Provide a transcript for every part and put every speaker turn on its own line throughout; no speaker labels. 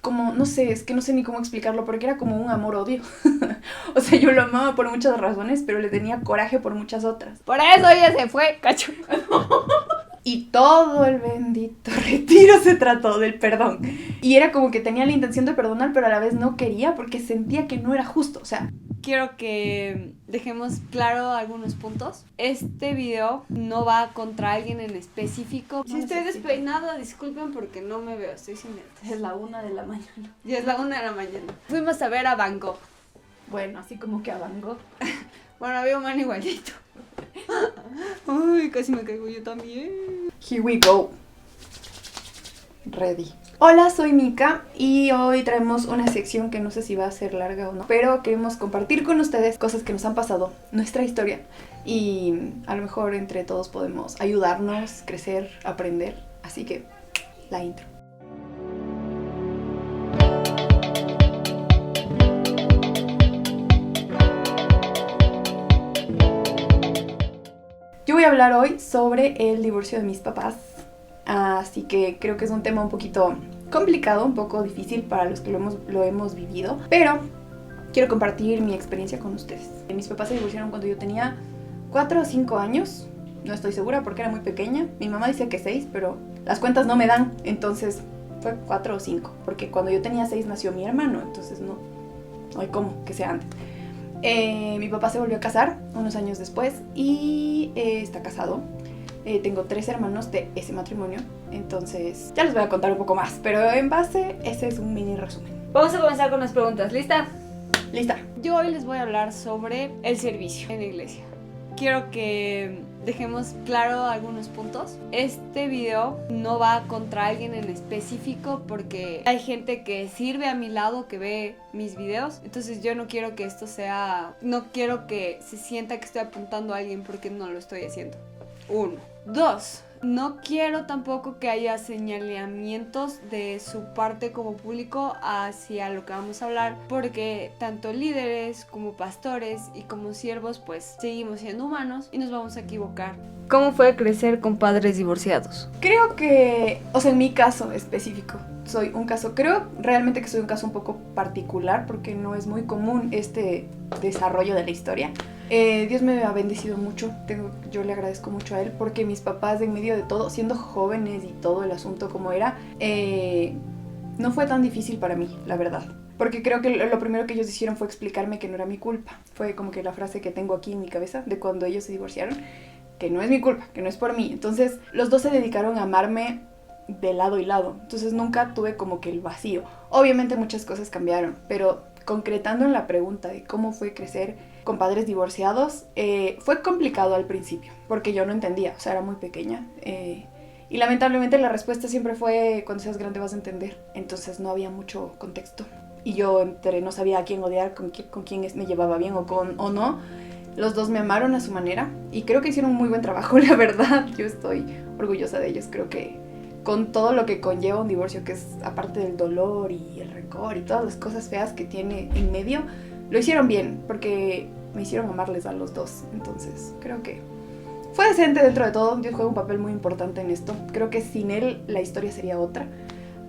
como, no sé, es que no sé ni cómo explicarlo, porque era como un amor-odio. O sea, yo lo amaba por muchas razones, pero le tenía coraje por muchas otras.
Por eso ella se fue, cacho.
Y todo el bendito retiro se trató del perdón. Y era como que tenía la intención de perdonar, pero a la vez no quería porque sentía que no era justo. O sea,
quiero que dejemos claro algunos puntos. Este video no va contra alguien en específico. Si estoy despeinada, disculpen porque no me veo, estoy sin lentes.
es la 1 de la mañana.
Ya es la 1 de la mañana. Fuimos a ver a Van Gogh.
Bueno, así como que a Van Gogh.
Bueno, había un man igualito. Uy, casi me caigo yo también.
Here we go. Ready. Hola, soy Mika y hoy traemos una sección que no sé si va a ser larga o no, pero queremos compartir con ustedes cosas que nos han pasado, nuestra historia, y a lo mejor entre todos podemos ayudarnos, crecer, aprender. Así que, la intro. Yo voy a hablar hoy sobre el divorcio de mis papás. Así que creo que es un tema un poquito complicado, un poco difícil para los que lo hemos vivido, pero quiero compartir mi experiencia con ustedes. Mis papás se divorciaron cuando yo tenía 4 o 5 años, no estoy segura porque era muy pequeña. Mi mamá dice que 6, pero las cuentas no me dan, entonces fue 4 o 5, porque cuando yo tenía 6 nació mi hermano, entonces no hay cómo que sea antes. Mi papá se volvió a casar unos años después y está casado. Tengo 3 hermanos de ese matrimonio, entonces ya les voy a contar un poco más, pero en base, ese es un mini resumen.
Vamos a comenzar con las preguntas, ¿lista?
Lista.
Yo hoy les voy a hablar sobre el servicio en la iglesia. Quiero que dejemos claro algunos puntos. Este video no va contra alguien en específico porque hay gente que sirve a mi lado, que ve mis videos. Entonces yo no quiero que esto sea... No quiero que se sienta que estoy apuntando a alguien porque no lo estoy haciendo. 1. 2. No quiero tampoco que haya señalamientos de su parte como público hacia lo que vamos a hablar, porque tanto líderes como pastores y como siervos pues seguimos siendo humanos y nos vamos a equivocar. ¿Cómo fue crecer con padres divorciados?
Creo que, o sea, en mi caso específico, creo realmente que soy un caso un poco particular porque no es muy común este desarrollo de la historia. Dios me ha bendecido mucho, yo le agradezco mucho a él porque mis papás en medio de todo, siendo jóvenes y todo el asunto como era, no fue tan difícil para mí, la verdad. Porque creo que lo primero que ellos hicieron fue explicarme que no era mi culpa. Fue como que la frase que tengo aquí en mi cabeza de cuando ellos se divorciaron, que no es mi culpa, que no es por mí. Entonces los dos se dedicaron a amarme de lado y lado, entonces nunca tuve como que el vacío. Obviamente muchas cosas cambiaron, pero concretando en la pregunta de cómo fue crecer con padres divorciados, fue complicado al principio, porque yo no entendía, o sea, era muy pequeña, y lamentablemente la respuesta siempre fue, cuando seas grande vas a entender, entonces no había mucho contexto, y yo no sabía a quién odiar, con quién me llevaba bien o no. Los dos me amaron a su manera, y creo que hicieron un muy buen trabajo, la verdad. Yo estoy orgullosa de ellos, creo que con todo lo que conlleva un divorcio, que es aparte del dolor y el rencor y todas las cosas feas que tiene en medio, lo hicieron bien, porque me hicieron amarles a los dos. Entonces creo que fue decente dentro de todo. Dios juega un papel muy importante en esto. Creo que sin él la historia sería otra.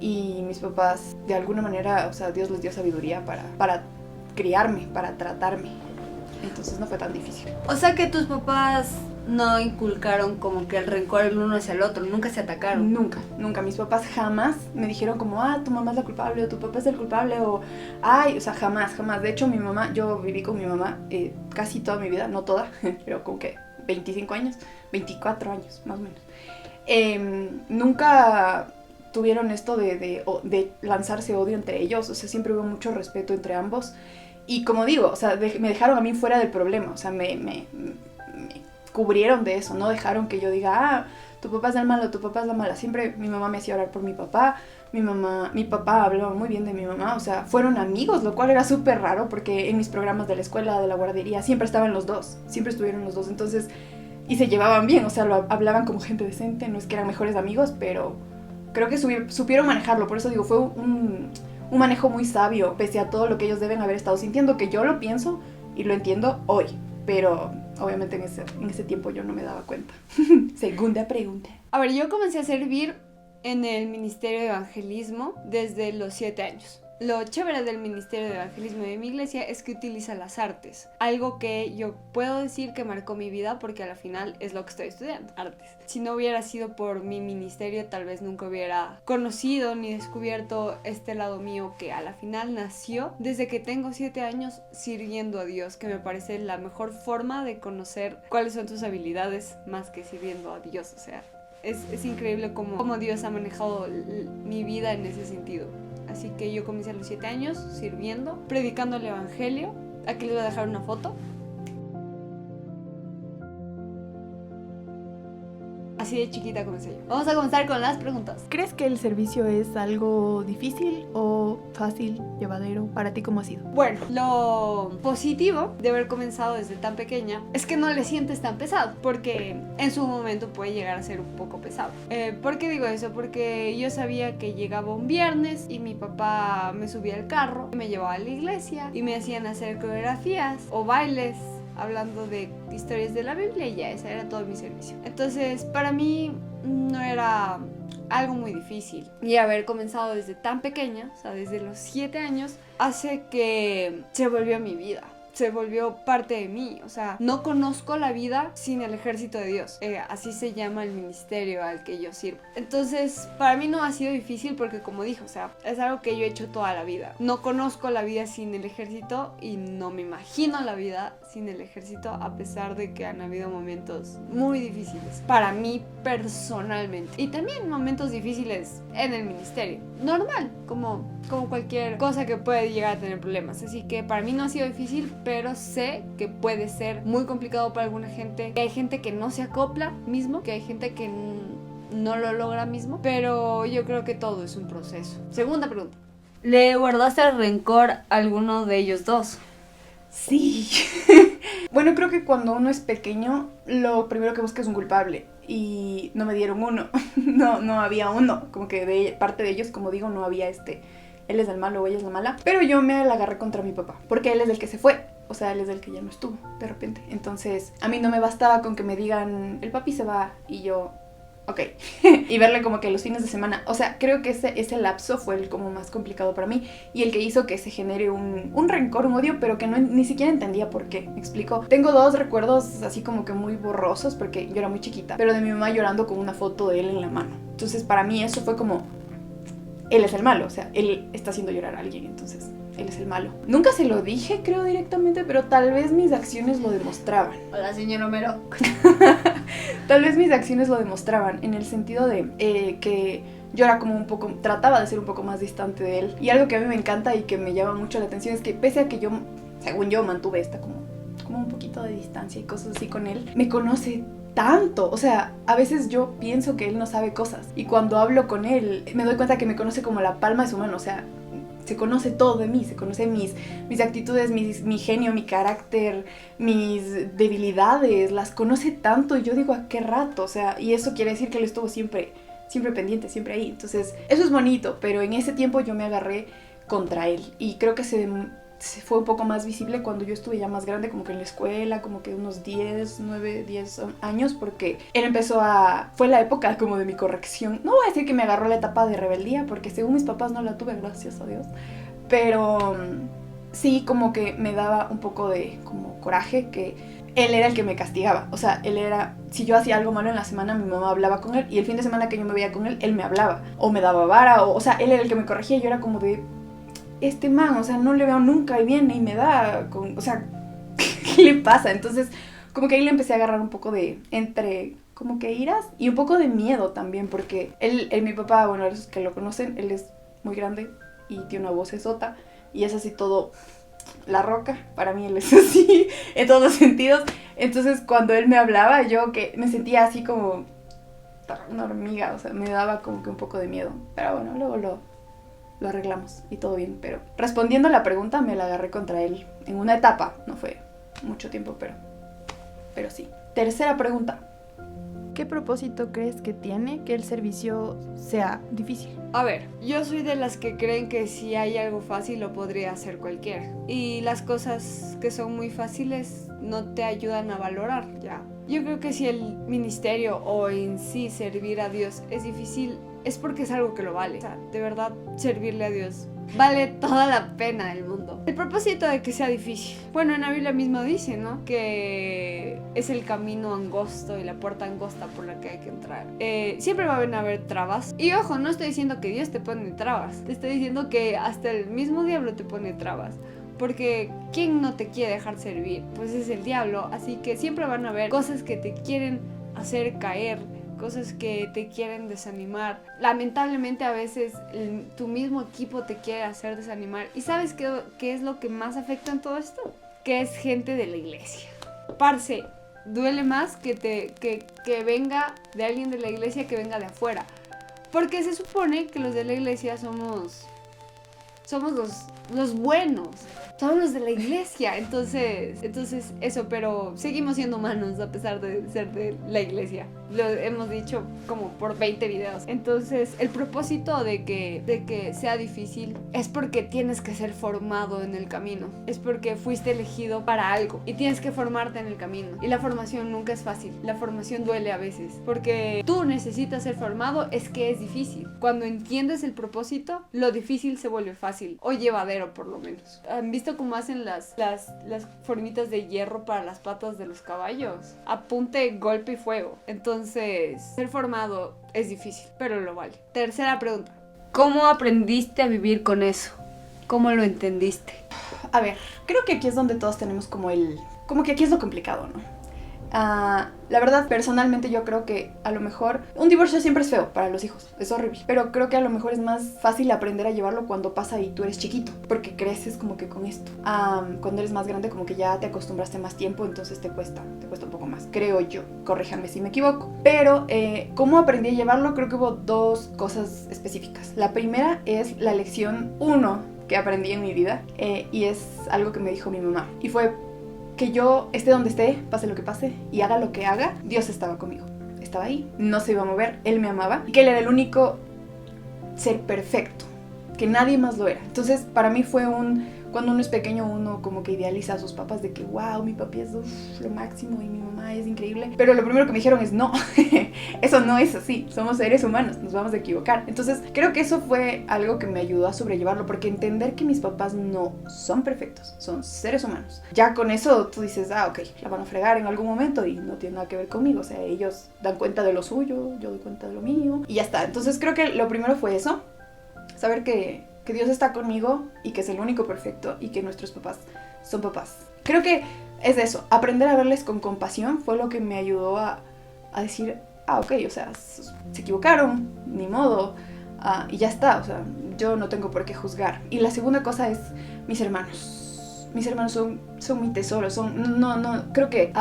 Y mis papás, de alguna manera, o sea, Dios les dio sabiduría para criarme, para tratarme. Entonces no fue tan difícil.
O sea que tus papás no inculcaron como que el rencor el uno hacia el otro, nunca se atacaron.
Nunca. Mis papás jamás me dijeron como, tu mamá es la culpable o tu papá es el culpable o, o sea, jamás. De hecho, mi mamá, yo viví con mi mamá casi toda mi vida, no toda, pero como que 25 años, 24 años, más o menos. Nunca tuvieron esto de lanzarse odio entre ellos, o sea, siempre hubo mucho respeto entre ambos. Y como digo, o sea, me dejaron a mí fuera del problema, o sea, me cubrieron de eso, no dejaron que yo diga, tu papá es el malo, tu papá es la mala. Siempre mi mamá me hacía orar por mi papá, mi papá hablaba muy bien de mi mamá, o sea, fueron amigos, lo cual era súper raro porque en mis programas de la escuela, de la guardería, siempre estaban los dos, siempre estuvieron los dos, entonces, y se llevaban bien, o sea, hablaban como gente decente, no es que eran mejores amigos, pero creo que supieron manejarlo, por eso digo, fue un manejo muy sabio, pese a todo lo que ellos deben haber estado sintiendo, que yo lo pienso y lo entiendo hoy, pero obviamente en ese tiempo yo no me daba cuenta. Segunda pregunta.
A ver, yo comencé a servir en el Ministerio de Evangelismo desde los 7 años. Lo chévere del Ministerio de Evangelismo de mi iglesia es que utiliza las artes, algo que yo puedo decir que marcó mi vida porque a la final es lo que estoy estudiando, artes. Si no hubiera sido por mi ministerio, tal vez nunca hubiera conocido ni descubierto este lado mío que a la final nació desde que tengo 7 años sirviendo a Dios, que me parece la mejor forma de conocer cuáles son tus habilidades más que sirviendo a Dios. O sea, es increíble cómo Dios ha manejado mi vida en ese sentido. Así que yo comencé a los 7 años sirviendo, predicando el evangelio. Aquí les voy a dejar una foto. Así de chiquita comencé yo. Vamos a comenzar con las preguntas.
¿Crees que el servicio es algo difícil o fácil, llevadero? ¿Para ti cómo ha sido?
Bueno, lo positivo de haber comenzado desde tan pequeña es que no le sientes tan pesado, porque en su momento puede llegar a ser un poco pesado. ¿Por qué digo eso? Porque yo sabía que llegaba un viernes y mi papá me subía al carro, me llevaba a la iglesia y me hacían hacer coreografías o bailes hablando de historias de la Biblia y ya, ese era todo mi servicio. Entonces, para mí no era algo muy difícil. Y haber comenzado desde tan pequeña, o sea, desde los 7 años, hace que se volvió mi vida. Se volvió parte de mí, o sea, no conozco la vida sin el ejército de Dios, así se llama el ministerio al que yo sirvo. Entonces, para mí no ha sido difícil porque, como dije, o sea, es algo que yo he hecho toda la vida. No conozco la vida sin el ejército y no me imagino la vida sin el ejército, a pesar de que han habido momentos muy difíciles para mí personalmente y también momentos difíciles en el ministerio, normal, como cualquier cosa que puede llegar a tener problemas. Así que para mí no ha sido difícil, pero sé que puede ser muy complicado para alguna gente, que hay gente que no se acopla mismo, que hay gente que no lo logra mismo, pero yo creo que todo es un proceso. Segunda pregunta: ¿le guardaste rencor a alguno de ellos dos?
Sí. Bueno, creo que cuando uno es pequeño, lo primero que busca es un culpable. Y no me dieron uno. No había uno. Como que de parte de ellos, como digo, no había él es el malo o ella es la mala. Pero yo me la agarré contra mi papá, porque él es el que se fue. O sea, él es el que ya no estuvo de repente. Entonces, a mí no me bastaba con que me digan, el papi se va, y yo, ok. Y verle como que los fines de semana. O sea, creo que ese lapso fue el como más complicado para mí. Y el que hizo que se genere un rencor, un odio, pero que ni siquiera entendía por qué. ¿Me explico? Tengo 2 recuerdos así como que muy borrosos, porque yo era muy chiquita, pero de mi mamá llorando con una foto de él en la mano. Entonces, para mí eso fue como, él es el malo. O sea, él está haciendo llorar a alguien, entonces él es el malo. Nunca se lo dije, creo, directamente, pero tal vez mis acciones lo demostraban.
Hola, señor Homero.
Tal vez mis acciones lo demostraban, en el sentido de que yo era como un poco, trataba de ser un poco más distante de él. Y algo que a mí me encanta y que me llama mucho la atención es que pese a que yo, según yo, mantuve esta como un poquito de distancia y cosas así con él, me conoce tanto. O sea, a veces yo pienso que él no sabe cosas, y cuando hablo con él me doy cuenta que me conoce como la palma de su mano. O sea, se conoce todo de mí, se conoce mis actitudes, mi genio, mi carácter, mis debilidades, las conoce tanto, y yo digo, ¿a qué rato? O sea, y eso quiere decir que él estuvo siempre pendiente, siempre ahí. Entonces, eso es bonito, pero en ese tiempo yo me agarré contra él, y creo que se fue un poco más visible cuando yo estuve ya más grande, como que en la escuela, como que unos 9, 10 años, porque él fue la época como de mi corrección. No voy a decir que me agarró la etapa de rebeldía, porque según mis papás no la tuve, gracias a Dios, pero sí, como que me daba un poco de como coraje que él era el que me castigaba. O sea, él era, si yo hacía algo malo en la semana, mi mamá hablaba con él, y el fin de semana que yo me veía con él, él me hablaba, o me daba vara, o sea, él era el que me corregía, y yo era como de, este man, o sea, no le veo nunca y viene y me da, o sea, ¿qué le pasa? Entonces, como que ahí le empecé a agarrar un poco de, entre como que iras y un poco de miedo también, porque mi papá, bueno, los que lo conocen, él es muy grande y tiene una voz esota, y es así todo la roca. Para mí él es así en todos los sentidos. Entonces, cuando él me hablaba, yo que me sentía así como una hormiga, o sea, me daba como que un poco de miedo, pero bueno, luego lo arreglamos y todo bien. Pero respondiendo a la pregunta, me la agarré contra él en una etapa, no fue mucho tiempo, pero sí. Tercera pregunta: ¿qué propósito crees que tiene que el servicio sea difícil?
A ver, yo soy de las que creen que si hay algo fácil lo podría hacer cualquiera, y las cosas que son muy fáciles no te ayudan a valorar, ya. Yo creo que si el ministerio o en sí servir a Dios es difícil, es porque es algo que lo vale. O sea, de verdad, servirle a Dios vale toda la pena del mundo. El propósito de que sea difícil. Bueno, en la Biblia mismo dice, ¿no? Que es el camino angosto y la puerta angosta por la que hay que entrar. Siempre van a haber trabas. Y ojo, no estoy diciendo que Dios te pone trabas. Te estoy diciendo que hasta el mismo diablo te pone trabas. Porque ¿quién no te quiere dejar servir? Pues es el diablo. Así que siempre van a haber cosas que te quieren hacer caer, cosas que te quieren desanimar. Lamentablemente a veces tu mismo equipo te quiere hacer desanimar. ¿Y sabes qué es lo que más afecta en todo esto? Que es gente de la iglesia. Parce, duele más que venga de alguien de la iglesia que venga de afuera. Porque se supone que los de la iglesia somos los buenos. Somos los de la iglesia. Entonces eso, pero seguimos siendo humanos a pesar de ser de la iglesia. Lo hemos dicho como por 20 videos. Entonces el propósito de que sea difícil es porque tienes que ser formado en el camino. Es porque fuiste elegido para algo y tienes que formarte en el camino. Y la formación nunca es fácil. La formación duele a veces. Porque tú necesitas ser formado, es que es difícil. Cuando entiendes el propósito, lo difícil se vuelve fácil. O llevadero por lo menos. ¿Han visto cómo hacen las formitas de hierro para las patas de los caballos? Apunte, golpe y fuego. Entonces, ser formado es difícil, pero lo vale. Tercera pregunta. ¿Cómo aprendiste a vivir con eso? ¿Cómo lo entendiste?
A ver, creo que aquí es donde todos tenemos como que aquí es lo complicado, ¿no? La verdad, personalmente yo creo que a lo mejor un divorcio siempre es feo para los hijos, es horrible, pero creo que a lo mejor es más fácil aprender a llevarlo cuando pasa y tú eres chiquito, porque creces como que con esto. Cuando eres más grande como que ya te acostumbraste más tiempo, entonces te cuesta un poco más, creo yo, corríjanme si me equivoco. Pero ¿cómo aprendí a llevarlo? Creo que hubo dos cosas específicas. La primera es la lección 1 que aprendí en mi vida, y es algo que me dijo mi mamá, y fue que yo esté donde esté, pase lo que pase y haga lo que haga, Dios estaba conmigo. Estaba ahí, no se iba a mover, Él me amaba y que Él era el único ser perfecto, que nadie más lo era. Entonces para mí fue cuando uno es pequeño, uno como que idealiza a sus papás de que wow, mi papi es lo máximo y mi mamá es increíble. Pero lo primero que me dijeron es no, eso no es así, somos seres humanos, nos vamos a equivocar. Entonces creo que eso fue algo que me ayudó a sobrellevarlo, porque entender que mis papás no son perfectos, son seres humanos. Ya con eso tú dices, ok, la van a fregar en algún momento y no tiene nada que ver conmigo. O sea, ellos dan cuenta de lo suyo, yo doy cuenta de lo mío y ya está. Entonces creo que lo primero fue eso, saber que Dios está conmigo y que es el único perfecto y que nuestros papás son papás. Creo que es eso, aprender a verles con compasión fue lo que me ayudó a decir, ok, o sea, se equivocaron, ni modo, y ya está, o sea, yo no tengo por qué juzgar. Y la segunda cosa es mis hermanos. Mis hermanos son mi tesoro, creo que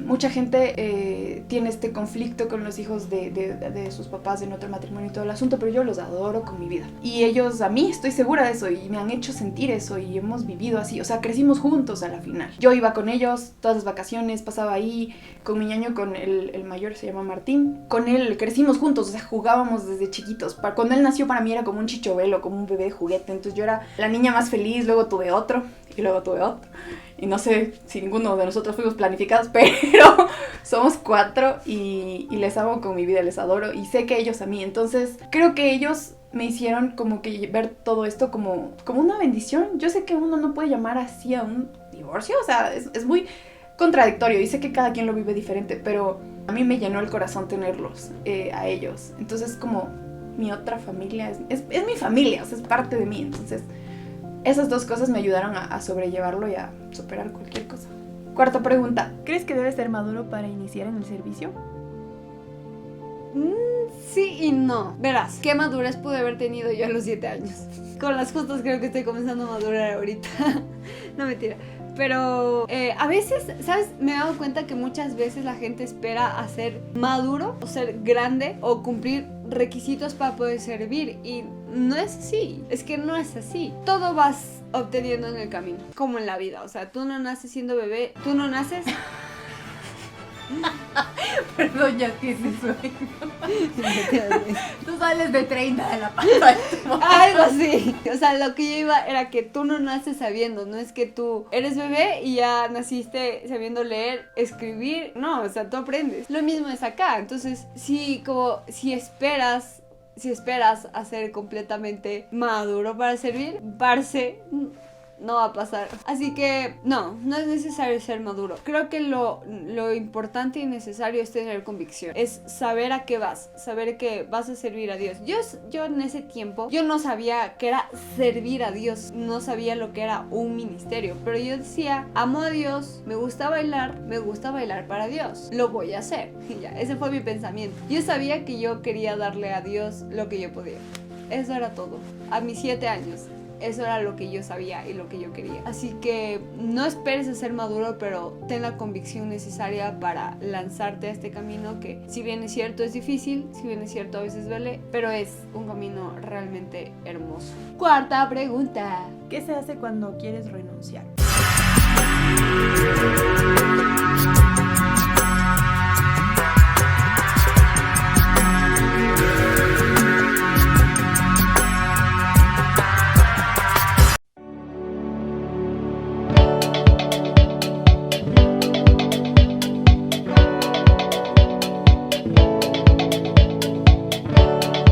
mucha gente tiene este conflicto con los hijos de sus papás en otro matrimonio y todo el asunto, pero yo los adoro con mi vida. Y ellos a mí, estoy segura de eso, y me han hecho sentir eso, y hemos vivido así, o sea, crecimos juntos a la final. Yo iba con ellos todas las vacaciones, pasaba ahí con mi ñaño, con el mayor, se llama Martín. Con él crecimos juntos, o sea, jugábamos desde chiquitos. Cuando él nació para mí era como un chichovelo, como un bebé de juguete, entonces yo era la niña más feliz, luego tuve otro, y luego tuve otro. Y no sé si ninguno de nosotros fuimos planificados, pero somos 4 y les amo con mi vida, les adoro y sé que ellos a mí. Entonces creo que ellos me hicieron como que ver todo esto como una bendición. Yo sé que uno no puede llamar así a un divorcio, o sea, es muy contradictorio y sé que cada quien lo vive diferente, pero a mí me llenó el corazón tenerlos a ellos. Entonces como mi otra familia, es mi familia, o sea, es parte de mí. Entonces esas dos cosas me ayudaron a sobrellevarlo y a superar cualquier cosa. Cuarta pregunta. ¿Crees que debes ser maduro para iniciar en el servicio?
Sí y no. Verás, ¿qué madurez pude haber tenido yo a los 7 años? Con las justas creo que estoy comenzando a madurar ahorita. No, mentira. Pero a veces, ¿sabes? Me he dado cuenta que muchas veces la gente espera a ser maduro o ser grande o cumplir requisitos para poder servir, y no es así. Es que no es así. Todo vas obteniendo en el camino, como en la vida. O sea, tú no naces siendo bebé, tú no naces...
Perdón, ya tienes sueño. Tú sales de 30 de la panza.
Algo así. O sea, lo que yo iba era que tú no naces sabiendo. No es que tú eres bebé y ya naciste sabiendo leer, escribir. No, o sea, tú aprendes. Lo mismo es acá. Entonces, si esperas Si esperas a ser completamente maduro para servir, parce, no va a pasar. Así que no es necesario ser maduro. Creo que lo importante y necesario es tener convicción. Es saber a qué vas, saber que vas a servir a Dios. Yo en ese tiempo, yo no sabía qué era servir a Dios, no sabía lo que era un ministerio, pero yo decía, amo a Dios, me gusta bailar para Dios, lo voy a hacer. Y ya, ese fue mi pensamiento. Yo sabía que yo quería darle a Dios lo que yo podía. Eso era todo. A mis 7 años. Eso era lo que yo sabía y lo que yo quería. Así que no esperes a ser maduro, pero ten la convicción necesaria para lanzarte a este camino que, si bien es cierto, es difícil, si bien es cierto, a veces duele, pero es un camino realmente hermoso. Cuarta pregunta.
¿Qué se hace cuando quieres renunciar?